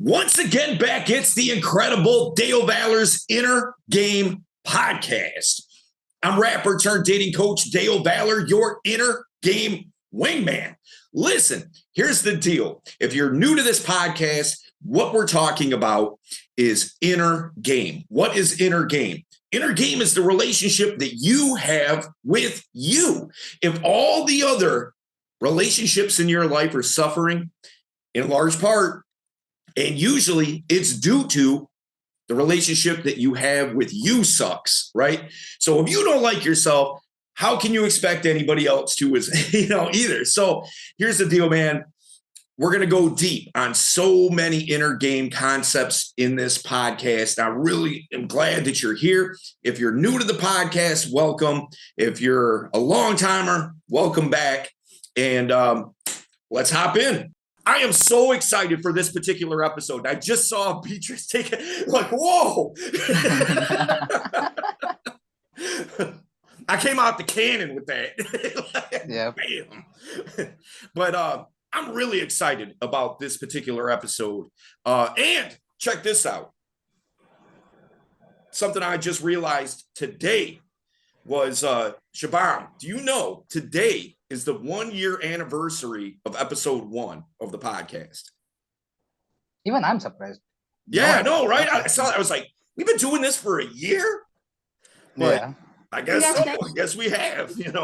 Once again, back, it's the incredible Dale Valor's Inner Game Podcast. I'm rapper turned dating coach Dale Valor, your inner game wingman. Listen, here's the deal. If you're new to this podcast, what we're talking about is inner game. What is inner game? Inner game is the relationship that you have with you. If all the other relationships in your life are suffering, in large part, and usually it's due to the relationship that you have with you sucks, right? So if you don't like yourself, how can you expect anybody else to, either? So here's the deal, man. We're going to go deep on so many inner game concepts in this podcast. I really am glad that you're here. If you're new to the podcast, welcome. If you're a long timer, welcome back. And let's hop in. I am so excited for this particular episode. I just saw Beatrice take it like, whoa. I came out the cannon with that. Yeah. Bam. But I'm really excited about this particular episode. And check this out. Something I just realized today was, Shabam, do you know today is the 1-year anniversary of episode 1 of the podcast? Even I'm surprised. Yeah, no, right? I was like, we've been doing this for a year? But yeah. I guess so. I guess we have, came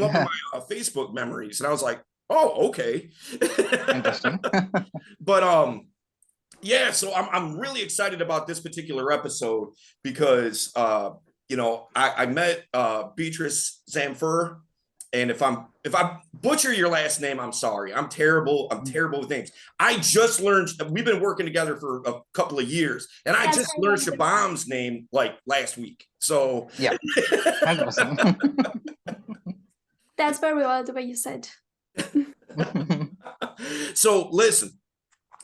up with my Facebook memories. And I was like, oh, okay. Interesting. But yeah, so I'm really excited about this particular episode because I met Beatrice Zamfir, and if I butcher your last name, I'm sorry. I'm terrible with names. I just learned, we've been working together for a couple of years, and I just learned Shabam's name like last week. So yeah. That's very well the way you said. So listen,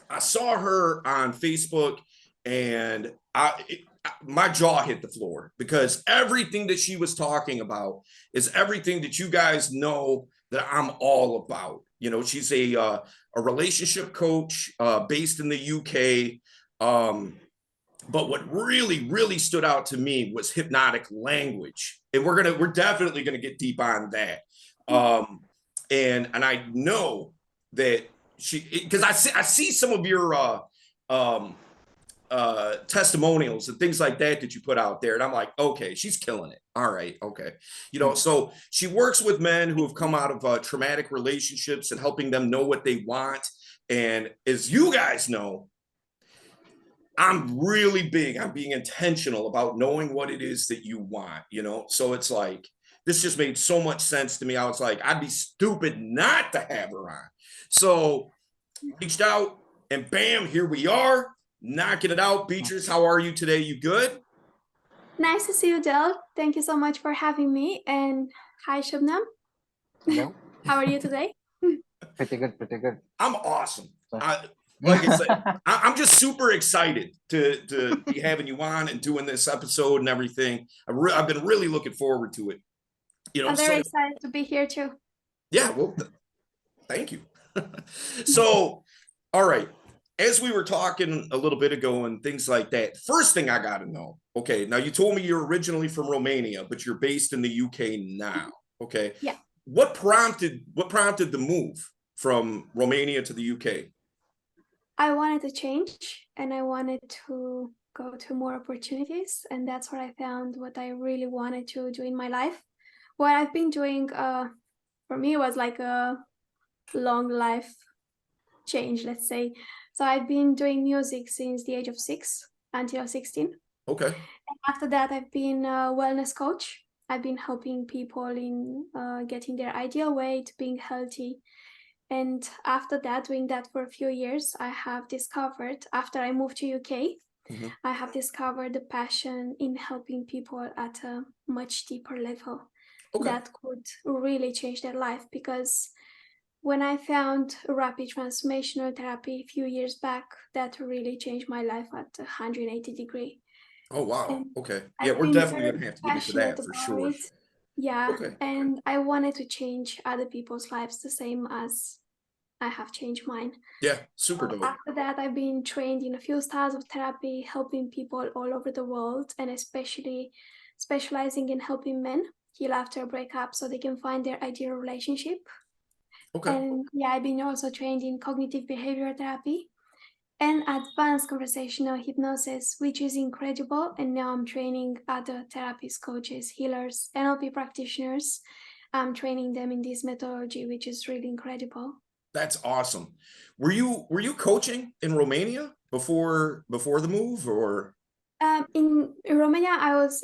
I saw her on Facebook, and my jaw hit the floor because everything that she was talking about is everything that you guys know that I'm all about. She's a relationship coach based in the UK. But what really, really stood out to me was hypnotic language. And we're definitely gonna get deep on that. And I know that because I see some of your testimonials and things like that you put out there, and I'm like, okay, she's killing it. All right, okay. So she works with men who have come out of traumatic relationships and helping them know what they want. And as you guys know, I'm really big on being intentional about knowing what it is that you want, so it's like, this just made so much sense to me. I was like, I'd be stupid not to have her on. So reached out, and bam, here we are, knocking it out. Beatrice, how are you today? You good? Nice to see you, Del. Thank you so much for having me. And hi, Shubnam. Hello. How are you today? Pretty good. I'm awesome. Like I said, I'm just super excited to be having you on and doing this episode and everything. I've been really looking forward to it. I'm very excited to be here too. Yeah, well, thank you. So, all right. As we were talking a little bit ago and things like that, first thing I got to know, okay, now you told me you're originally from Romania, but you're based in the UK now, okay? Yeah. What prompted the move from Romania to the UK? I wanted to change, and I wanted to go to more opportunities, and that's what I found what I really wanted to do in my life. What I've been doing for me was like a long life change, let's say. So I've been doing music since the age of 6 until 16. Okay. And after that, I've been a wellness coach. I've been helping people in getting their ideal weight, being healthy. And after that, doing that for a few years, I have discovered, after I moved to UK, I have discovered the passion in helping people at a much deeper level. Okay. That could really change their life, because when I found rapid transformational therapy a few years back, that really changed my life at 180 degrees. Oh, wow. And okay. Yeah, we're definitely going to have to get into that for sure. Yeah. Okay. And I wanted to change other people's lives the same as I have changed mine. Yeah, super dope. After that, I've been trained in a few styles of therapy, helping people all over the world, and especially specializing in helping men heal after a breakup so they can find their ideal relationship. Okay. And yeah, I've been also trained in cognitive behavioral therapy and advanced conversational hypnosis, which is incredible. And now I'm training other therapists, coaches, healers, NLP practitioners. I'm training them in this methodology, which is really incredible. That's awesome. Were you coaching in Romania before the move, or? In Romania, I was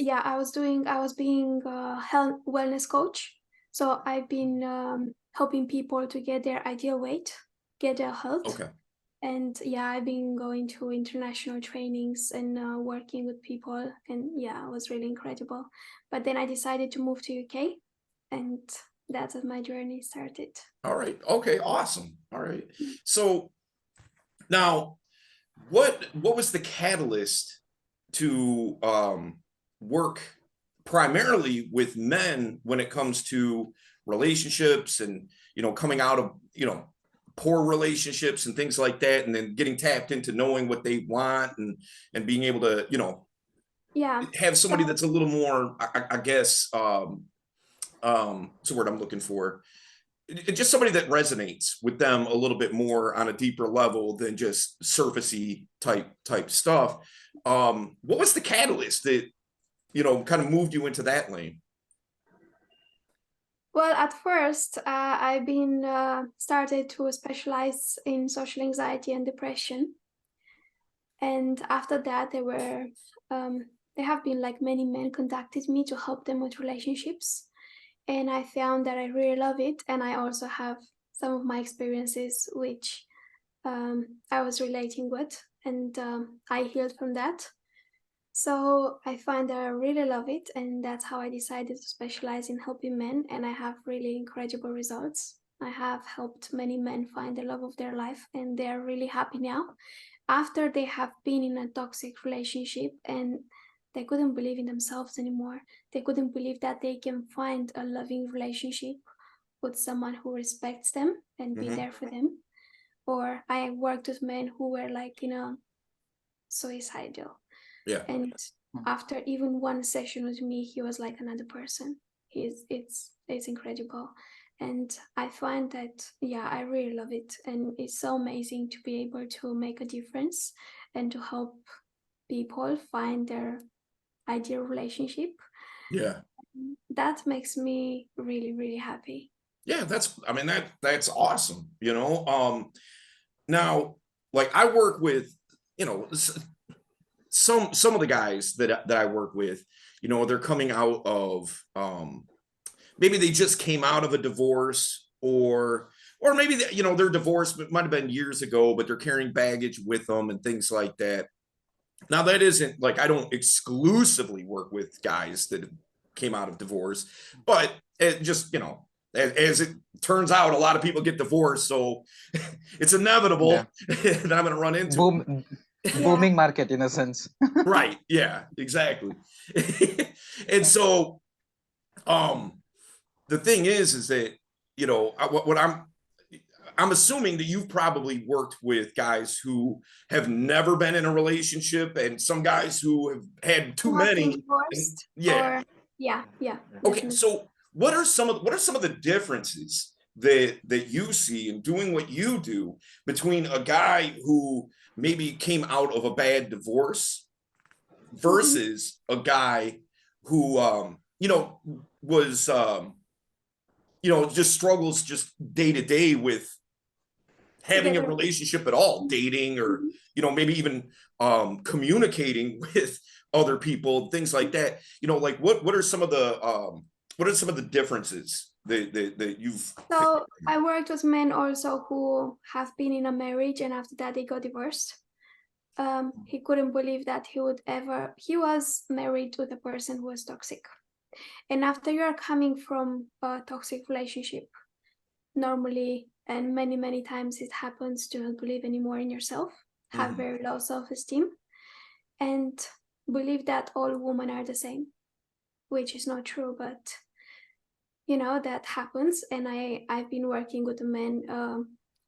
being a health wellness coach. So I've been helping people to get their ideal weight, get their health. Okay. And yeah, I've been going to international trainings and working with people, and yeah, it was really incredible. But then I decided to move to UK, and that's how my journey started. All right. Okay. Awesome. All right. So now, what was the catalyst to work primarily with men when it comes to relationships and, coming out of, poor relationships and things like that, and then getting tapped into knowing what they want and being able to, Yeah. have somebody that's a little more, I guess, what's the word I'm looking for? Just somebody that resonates with them a little bit more on a deeper level than just surfacey type stuff. What was the catalyst that, kind of moved you into that lane? Well, at first, I've been started to specialize in social anxiety and depression. And after that, there have been like many men contacted me to help them with relationships. And I found that I really love it. And I also have some of my experiences which I was relating with, and I healed from that. So I find that I really love it, and that's how I decided to specialize in helping men, and I have really incredible results. I have helped many men find the love of their life, and they're really happy now after they have been in a toxic relationship and they couldn't believe in themselves anymore. They couldn't believe that they can find a loving relationship with someone who respects them and be there for them. Or I worked with men who were like, suicidal. Yeah. And after even one session with me, he was like another person. It's incredible. And I find that, yeah, I really love it. And it's so amazing to be able to make a difference and to help people find their ideal relationship. Yeah. That makes me really, really happy. Yeah, that's awesome. Now, like, I work with, some of the guys that I work with, they're coming out of, maybe they just came out of a divorce, or maybe they're divorced, but it might have been years ago, but they're carrying baggage with them and things like that. Now, that isn't like, I don't exclusively work with guys that came out of divorce, but it just, as it turns out, a lot of people get divorced, so it's inevitable that I'm going to run into booming market in a sense. Right. Yeah, exactly. And so, the thing is that, what I'm assuming that you've probably worked with guys who have never been in a relationship, and some guys who have had too many. Yeah. Yeah. Okay. Definitely. So what are some of the differences that you see in doing what you do between a guy who maybe came out of a bad divorce versus a guy who, was, just struggles just day to day with having a relationship at all, dating, or, maybe even communicating with other people, things like that. Like, what are some of the differences that you've? So I worked with men also who have been in a marriage and after that they got divorced. He couldn't believe that he was married with a person who was toxic. And after you are coming from a toxic relationship, normally, and many, many times it happens, to not believe anymore in yourself, have very low self-esteem, and believe that all women are the same, which is not true, but that happens. And I've been working with a man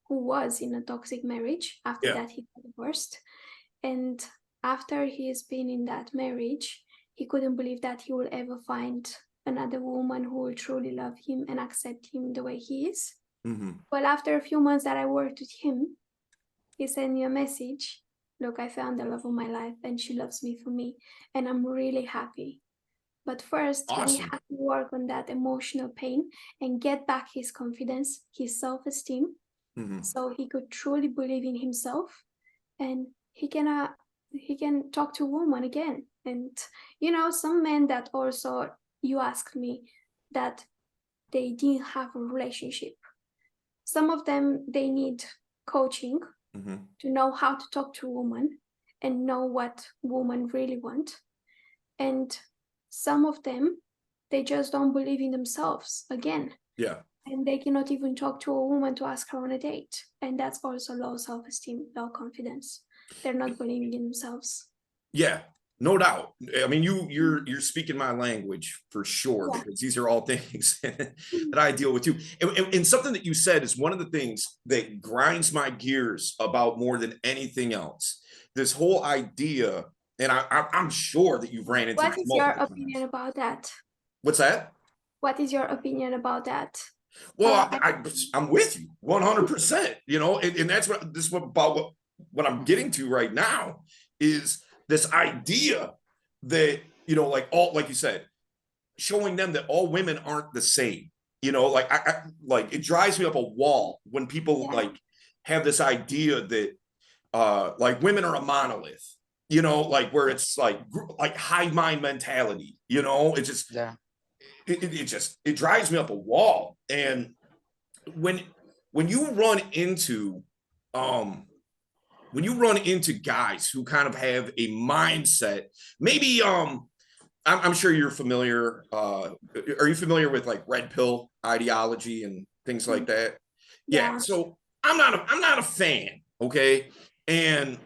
who was in a toxic marriage. After that, he got divorced. And after he's been in that marriage, he couldn't believe that he will ever find another woman who will truly love him and accept him the way he is. Well, after a few months that I worked with him, he sent me a message. Look, I found the love of my life and she loves me for me. And I'm really happy. But first, we have to work on that emotional pain and get back his confidence, his self-esteem, so he could truly believe in himself, and he can talk to a woman again. And some men that also, you asked me, that they didn't have a relationship. Some of them, they need coaching to know how to talk to a woman and know what women really want. And some of them, they just don't believe in themselves again. Yeah. And they cannot even talk to a woman to ask her on a date. And that's also low self-esteem, low confidence. They're not believing in themselves. Yeah, no doubt. I mean, you're speaking my language for sure, because these are all things that I deal with too. And something that you said is one of the things that grinds my gears about more than anything else. This whole idea, and I'm sure that you've ran into What this is your multiple opinion times. about that? What's that? What is your opinion about that? Well, I'm with you 100%, and that's what I'm getting to right now is this idea that, like you said, showing them that all women aren't the same, like it drives me up a wall when people have this idea that, like women are a monolith, like where it's like hive mind mentality, it just, it drives me up a wall. And when you run into guys who kind of have a mindset, maybe I'm sure you're familiar, are you familiar with like red pill ideology and things like that? Yeah. So I'm not a fan, okay? And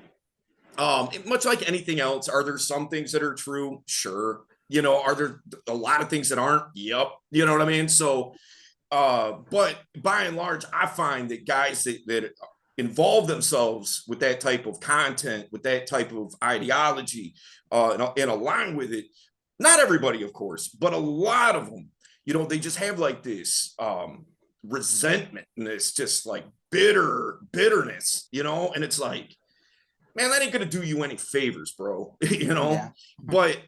much like anything else, are there some things that are true? Sure. Are there a lot of things that aren't? Yep. You know what I mean? So but by and large, I find that guys that involve themselves with that type of content, with that type of ideology, and align with it, not everybody, of course, but a lot of them, they just have like this resentment and this just like bitterness, and it's like, man, that ain't gonna do you any favors, bro. But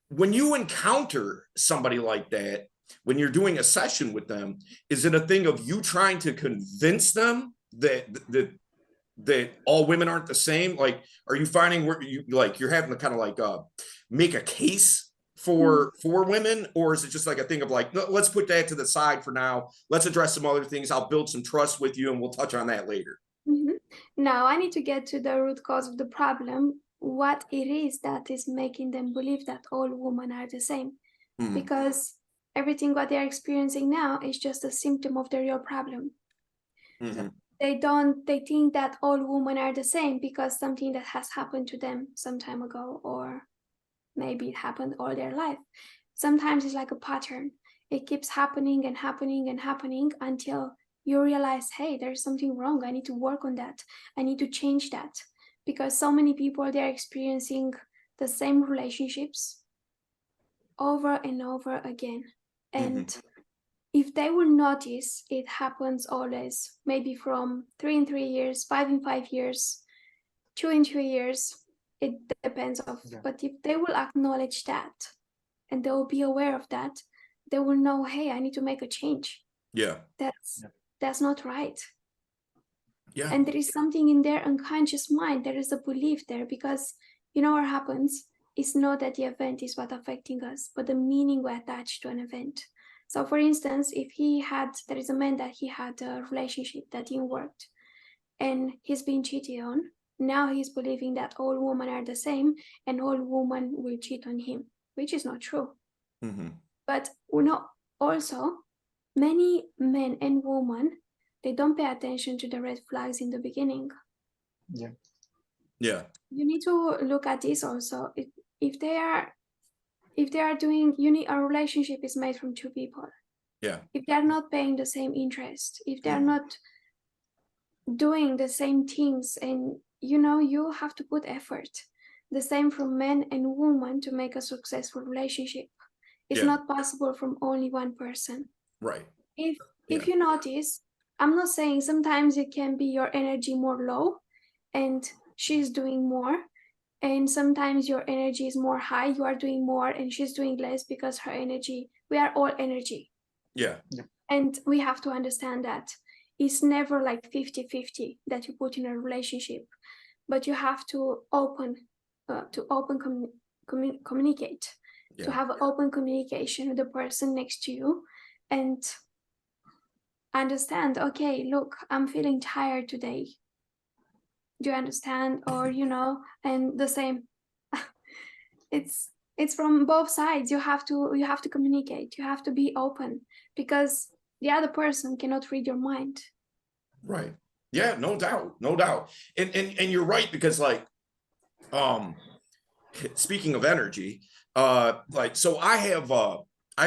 when you encounter somebody like that, when you're doing a session with them, is it a thing of you trying to convince them that all women aren't the same? Like, are you finding where you're having to kind of like make a case for women, or is it just like a thing of like, no, let's put that to the side for now, let's address some other things, I'll build some trust with you and we'll touch on that later? Now I need to get to the root cause of the problem, what it is that is making them believe that all women are the same. Because everything what they're experiencing now is just a symptom of the real problem. They think that all women are the same because something that has happened to them some time ago, or maybe it happened all their life. Sometimes it's like a pattern. It keeps happening and happening and happening until you realize, hey, there's something wrong. I need to work on that. I need to change that. Because so many people, they're experiencing the same relationships over and over again. And if they will notice, it happens always, maybe from 3 in 3 years, 5 in 5 years, 2 in 2 years, it depends but if they will acknowledge that and they will be aware of that, they will know, hey, I need to make a change. That's not right. And there is something in their unconscious mind, there is a belief there, because what happens is not that the event is what affecting us, but the meaning we attach to an event. So for instance, if there is a man that he had a relationship that didn't work and he's been cheated on, now he's believing that all women are the same and all women will cheat on him, which is not true. But also many men and women, they don't pay attention to the red flags in the beginning. You need to look at this also. If they are doing, a relationship is made from two people. If they're not paying the same interest, if they're not doing the same things, and you have to put effort. The same from men and women to make a successful relationship. It's not possible from only one person. Right. If you notice, I'm not saying sometimes it can be your energy more low and she's doing more, and sometimes your energy is more high, you are doing more and she's doing less, because her energy, we are all energy. Yeah. And we have to understand that it's never like 50-50 that you put in a relationship, but you have to communicate, to have open communication with the person next to you, and understand, okay, look, I'm feeling tired today. Do you understand? Or, and the same. It's from both sides. You have to communicate. You have to be open, because the other person cannot read your mind. Right. Yeah, no doubt. No doubt. And you're right, because like, speaking of energy, like, so I have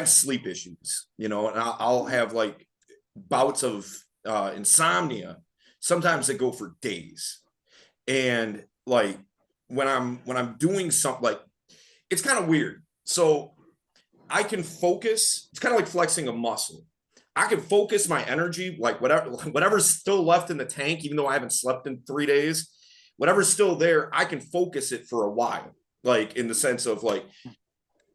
sleep issues, and I'll have like bouts of insomnia. Sometimes they go for days. And like when I'm doing something, like, it's kind of weird. So I can focus. It's kind of like flexing a muscle. I can focus my energy, like whatever's still left in the tank, even though I haven't slept in 3 days, whatever's still there, I can focus it for a while. Like, in the sense of, like,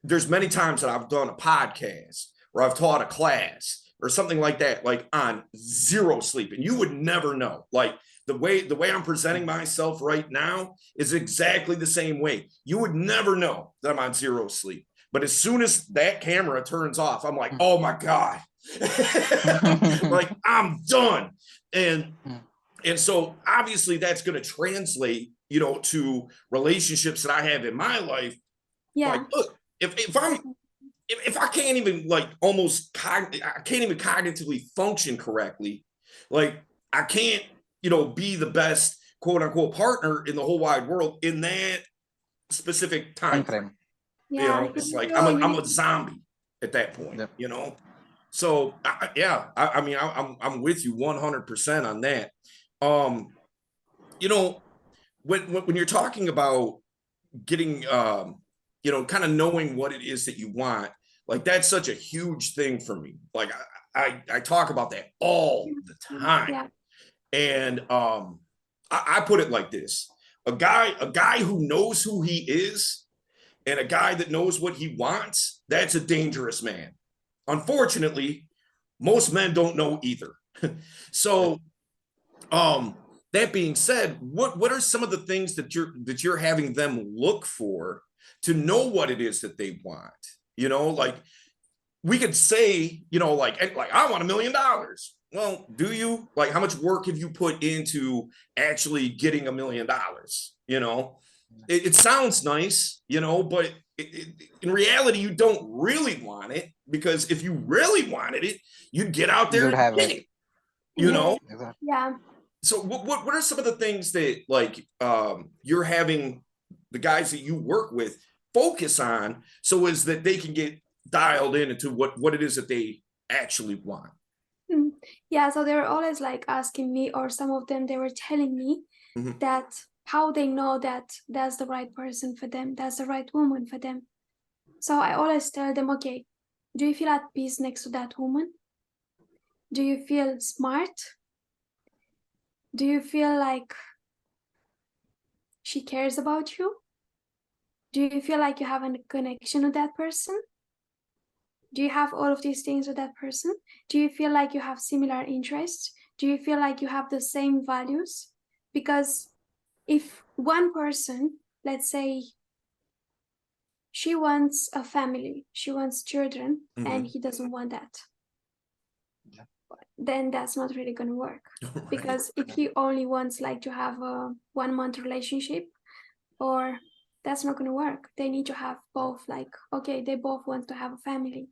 there's many times that I've done a podcast or I've taught a class or something like that, like on zero sleep. And you would never know. Like, the way I'm presenting myself right now is exactly the same way. You would never know that I'm on zero sleep. But as soon as that camera turns off, I'm like, oh my God. Like, I'm done. And so obviously that's going to translate, to relationships that I have in my life. Yeah. Like, look, if I can't even, like, I can't even cognitively function correctly, like, I can't, be the best quote unquote partner in the whole wide world in that specific time frame. Yeah. It's like I'm a zombie at that point. Yep. So I mean, I'm with you 100% on that. When you're talking about getting, kind of knowing what it is that you want, like, that's such a huge thing for me. Like, I talk about that all the time. Yeah. And I put it like this: a guy who knows who he is and a guy that knows what he wants, that's a dangerous man. Unfortunately, most men don't know either. So, that being said, what are some of the things that you're having them look for to know what it is that they want? Like, we could say, like I want $1 million. Well, do you? Like, how much work have you put into actually getting $1 million? It sounds nice, but in reality, you don't really want it, because if you really wanted it, you'd get out there and get it. Yeah. So what are some of the things that, like, you're having the guys that you work with focus on, so as that they can get dialed in into what it is that they actually want? Yeah, so they were always like asking me, or some of them, they were telling me that how they know that that's the right person for them, that's the right woman for them. So I always tell them, okay, do you feel at peace next to that woman? Do you feel smart? Do you feel like she cares about you? Do you feel like you have a connection with that person? Do you have all of these things with that person? Do you feel like you have similar interests? Do you feel like you have the same values? Because if one person, let's say, she wants a family, she wants children, and he doesn't want that, then that's not really going to work. Right. Because if he only wants, like, to have a 1-month relationship, or that's not going to work. They need to have both. Like, okay, they both want to have a family,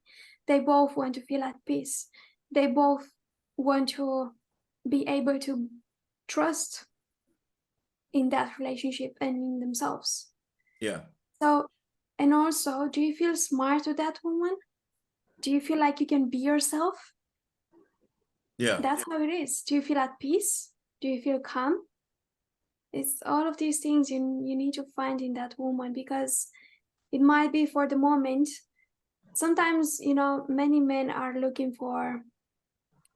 they both want to feel at peace, they both want to be able to trust in that relationship and in themselves. Yeah. So, and also, do you feel smart with that woman? Do you feel like you can be yourself? Yeah. That's how it is. Do you feel at peace? Do you feel calm? It's all of these things you need to find in that woman, because it might be for the moment. Sometimes, you know, many men are looking for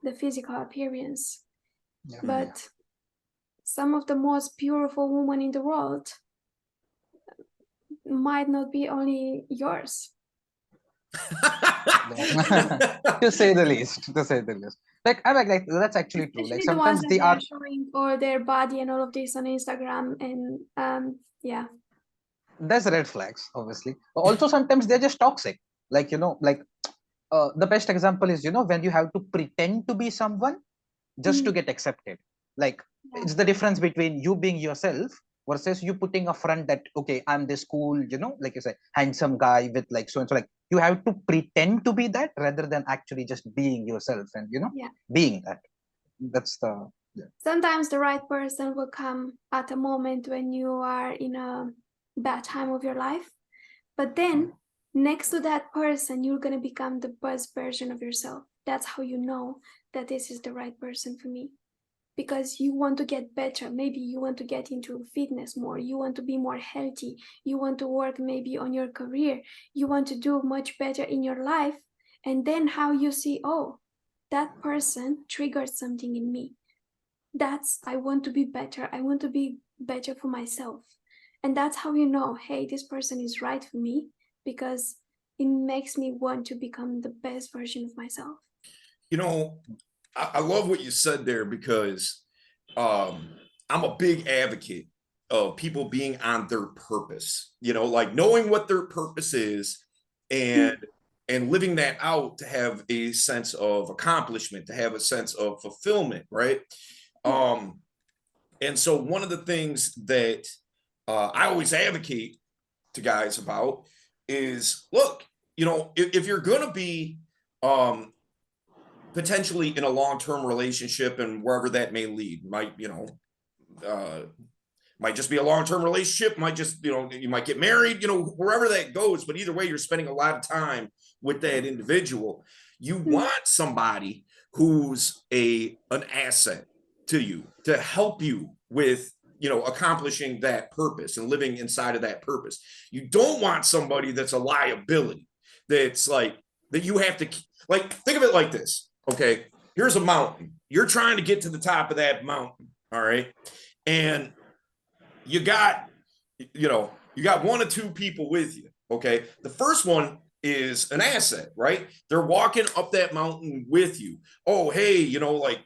the physical appearance, but some of the most beautiful women in the world might not be only yours. To say the least, to say the least. Like I'm like that's actually true. Like Especially the ones sometimes that they they are are. showing all their body and all of this on Instagram, and yeah. There's red flags, obviously. But also sometimes they're just toxic. Like like the best example is when you have to pretend to be someone just to get accepted. Like Yeah. it's the difference between you being yourself versus you putting a front that okay, I'm this cool, like you say, handsome guy with like so and so. Like you have to pretend to be that rather than actually just being yourself and Yeah. being that. That's the Sometimes the right person will come at a moment when you are in a bad time of your life, but then next to that person you're going to become the best version of yourself. That's how you know that this is the right person for me, because you want to get better. Maybe you want to get into fitness more, you want to be more healthy, you want to work maybe on your career, you want to do much better in your life. And then how you see, oh, that person triggered something in me. I want to be better. I want to be better for myself. And that's how you know, hey, this person is right for me, because it makes me want to become the best version of myself. You know, I love what you said there, because I'm a big advocate of people being on their purpose, like knowing what their purpose is and living that out to have a sense of accomplishment, to have a sense of fulfillment, right? Yeah. And so one of the things that I always advocate to guys about is, look, if you're going to be potentially in a long-term relationship, and wherever that may lead, might just be a long-term relationship, might just, you might get married, wherever that goes. But either way, you're spending a lot of time with that individual. You want somebody who's an asset to you, to help you with, accomplishing that purpose and living inside of that purpose. You don't want somebody that's a liability, that's like, that you have to, like, think of it like this. Okay, here's a mountain. You're trying to get to the top of that mountain. All right. And you got one or two people with you. Okay. The first one is an asset, right? They're walking up that mountain with you. Oh, hey, like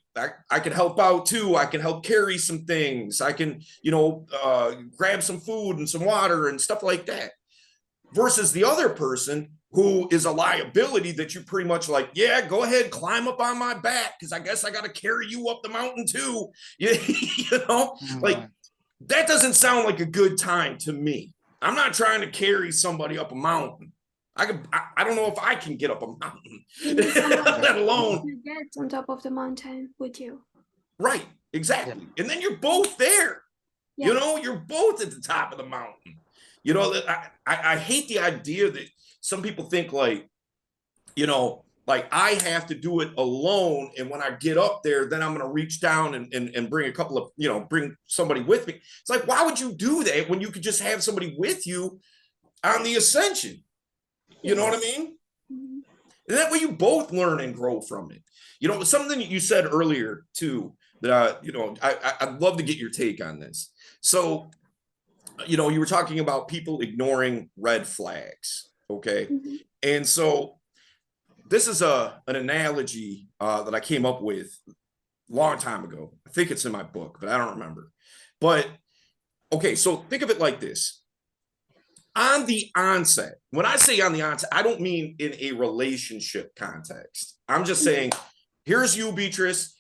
I can help out too. I can help carry some things. I can, grab some food and some water and stuff like that. Versus the other person who is a liability that you pretty much like, yeah, go ahead, climb up on my back, because I guess I got to carry you up the mountain too. Like, that doesn't sound like a good time to me. I'm not trying to carry somebody up a mountain. I don't know if I can get up a mountain, let alone get on top of the mountain with you. Right, exactly. Yeah. And then you're both there. Yeah. You're both at the top of the mountain. I hate the idea that some people think like, like I have to do it alone. And when I get up there, then I'm going to reach down and bring a couple of, bring somebody with me. It's like, why would you do that when you could just have somebody with you on the ascension? You know what I mean? Mm-hmm. And that way you both learn and grow from it. Something that you said earlier too, that, I'd love to get your take on this. So, you were talking about people ignoring red flags. Okay. Mm-hmm. And so this is an analogy that I came up with a long time ago. I think it's in my book, but I don't remember. But okay, so think of it like this. On the onset, when I say on the onset, I don't mean in a relationship context. I'm just saying, here's you, Beatrice.